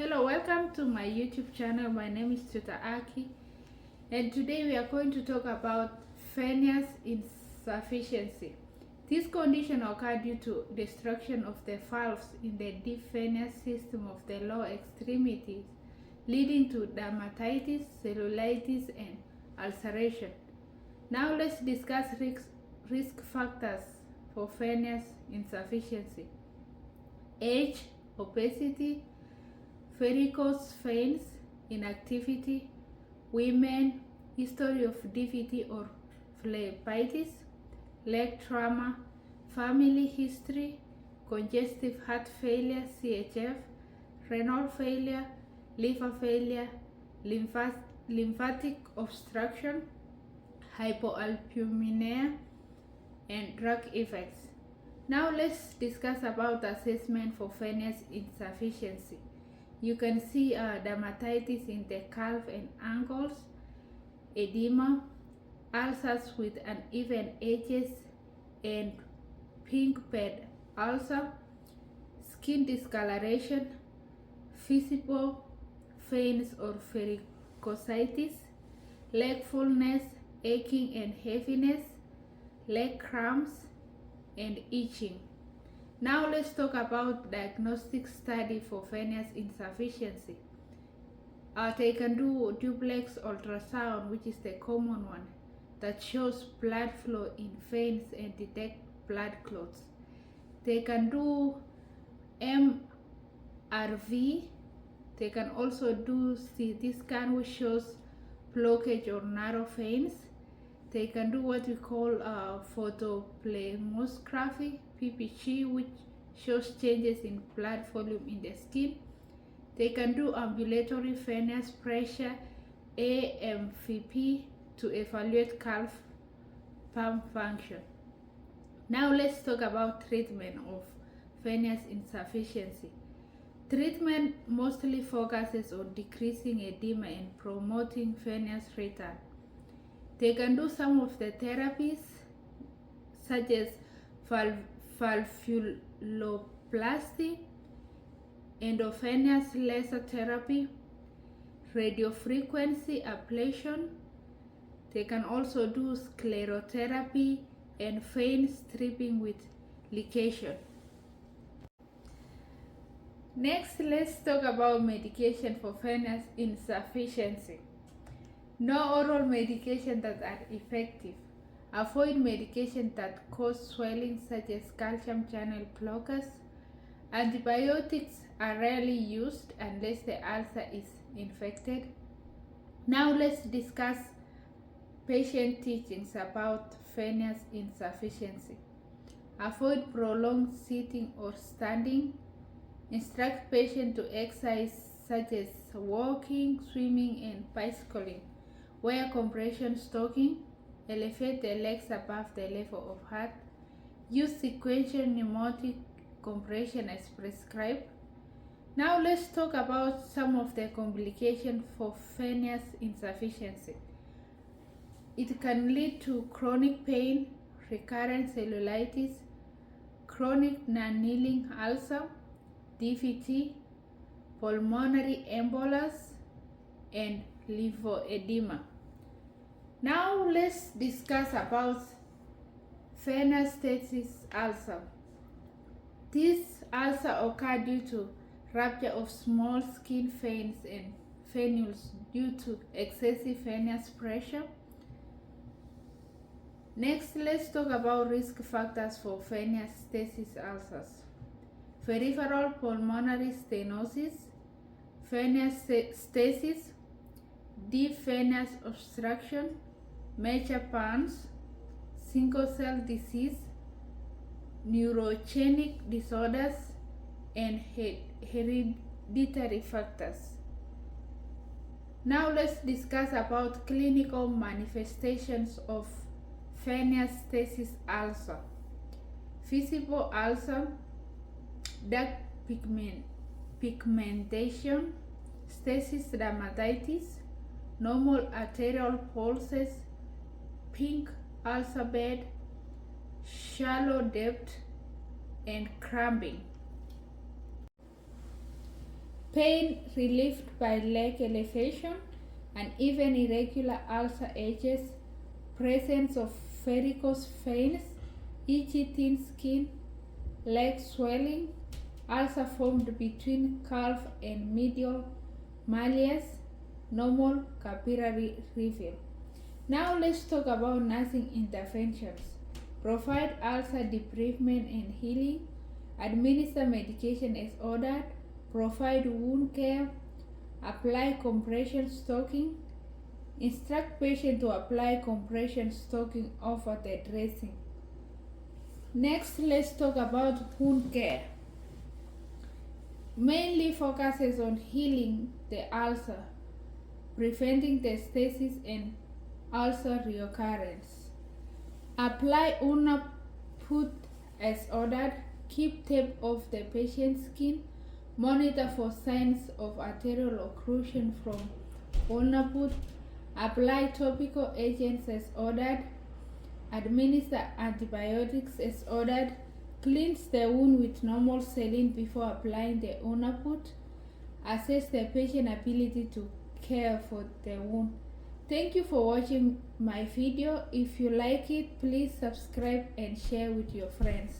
Hello, welcome to my YouTube channel. My name is Tuta Aki, and today we are going to talk about venous insufficiency. This condition occurs due to destruction of the valves in the deep venous system of the lower extremities, leading to dermatitis, cellulitis, and ulceration. Now let's discuss risk factors for venous insufficiency. Age, obesity, varicose veins, inactivity, women, history of DVT or phlebitis, leg trauma, family history, congestive heart failure CHF, renal failure, liver failure, lymphatic obstruction, hypoalbuminemia, and drug effects. Now let's discuss about assessment for venous insufficiency. You can see dermatitis in the calf and ankles, edema, ulcers with uneven edges and pink ped ulcer, skin discoloration, visible veins or varicositis, leg fullness, aching and heaviness, leg cramps, and itching. Now let's talk about diagnostic study for venous insufficiency. They can do duplex ultrasound, which is the common one, that shows blood flow in veins and detect blood clots. They can do MRV. They can also do CT scan, which shows blockage or narrow veins. They can do what we call photoplethysmography, PPG, which shows changes in blood volume in the skin. They can do ambulatory venous pressure, AMVP, to evaluate calf pump function. Now let's talk about treatment of venous insufficiency. Treatment mostly focuses on decreasing edema and promoting venous return. They can do some of the therapies such as valvuloplasty, endovenous laser therapy, radiofrequency ablation. They can also do sclerotherapy and vein stripping with ligation. Next, let's talk about medication for venous insufficiency. No oral medication that are effective. Avoid medication that cause swelling such as calcium channel blockers. Antibiotics are rarely used unless the ulcer is infected. Now let's discuss patient teachings about venous insufficiency. Avoid prolonged sitting or standing. Instruct patient to exercise such as walking, swimming, and bicycling. Wear compression stocking. Elevate the legs above the level of heart. Use sequential pneumatic compression as prescribed. Now let's talk about some of the complications for venous insufficiency. It can lead to chronic pain, recurrent cellulitis, chronic non-healing ulcer, DVT, pulmonary embolus, and lymphoedema. Now let's discuss about venous stasis ulcer. This ulcer occurs due to rupture of small skin veins and venules due to excessive venous pressure. Next, let's talk about risk factors for venous stasis ulcers. Peripheral pulmonary stenosis, venous stasis, deep venous obstruction, major burns, sickle cell disease, neurogenic disorders, and hereditary factors. Now let's discuss about clinical manifestations of venous stasis ulcer. Visible ulcer, dark pigmentation, stasis dermatitis, normal arterial pulses, pink ulcer bed, shallow depth, and cramping. pain relieved by leg elevation, and even irregular ulcer edges, presence of varicose veins, itchy thin skin, leg swelling, ulcer formed between calf and medial malleus, normal capillary refill. Now let's talk about nursing interventions. Provide ulcer debridement and healing, administer medication as ordered, provide wound care, apply compression stocking, instruct patient to apply compression stocking over the dressing. Next, let's talk about wound care. Mainly focuses on healing the ulcer, preventing the stasis and ulcer reoccurrence. Apply ulnar put as ordered, keep tape off the patient's skin, monitor for signs of arterial occlusion from ulnar put, apply topical agents as ordered, administer antibiotics as ordered, cleanse the wound with normal saline before applying the ulnar put, assess the patient's ability to care for the wound. Thank you for watching my video. If you like it, please subscribe and share with your friends.